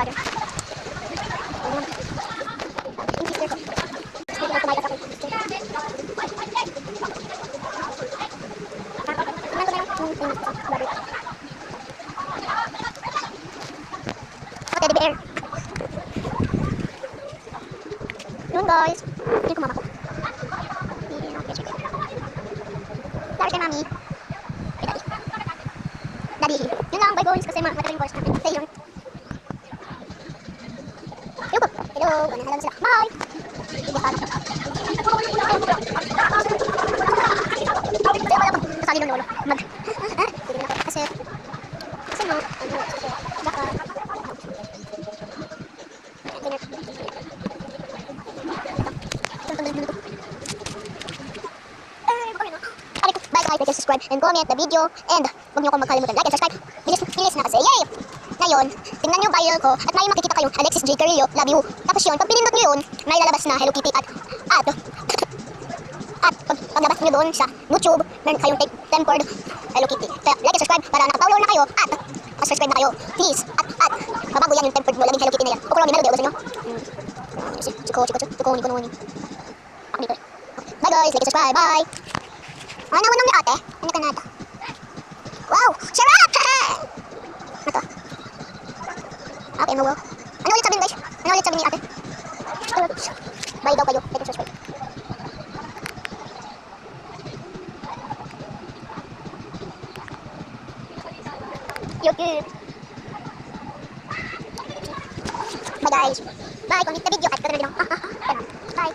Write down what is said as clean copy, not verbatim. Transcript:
brother. Yung sister ko. Sister ko kumain sa akin. Sister. Tingnan ko na yung famous ko. Brother. Oh, teddy bear. Yun guys. Hindi ko mama ko. Sorry kay mami. Kay daddy. Daddy. Yun lang, bye boys. Kasi mataling boys natin. Stay yun. Hello. Hello. Ganun na lang sila. Bye. Hindi pa ako. Kasi wala pang kasali ng lolo. Mag. Sige na ako. Kasi no. Ano. Baka. Bye guys, like and subscribe and comment the video and huwag niyo akong magkalimutan like and subscribe. Bilis na kasi, yay! Ngayon, tingnan niyo viral ko at may makikita kayong Alexis J. Carrillo, love you. Tapos yun, pag pinindot niyo yun, may lalabas na Hello Kitty at paglabas niyo doon sa YouTube, meron kayong tempered Hello Kitty. Kaya like and subscribe para nakapaulo na kayo at subscribe na kayo. Please, at mabago yan yung tempered mo, laging Hello Kitty na yan. O kung lang, meron, di ako sa inyo. Chiko, noni. Ako dito. Bye guys, like and subscribe, bye! Ano mo nang ni ate? Ano ka na ito? Wow! Sarap! Ito. Okay, no. Ano ulit sabihin guys? Ano ulit sabihin ni ate? Bye daw kayo. Like and subscribe. Cute. Bye guys. Bye. Comment the video at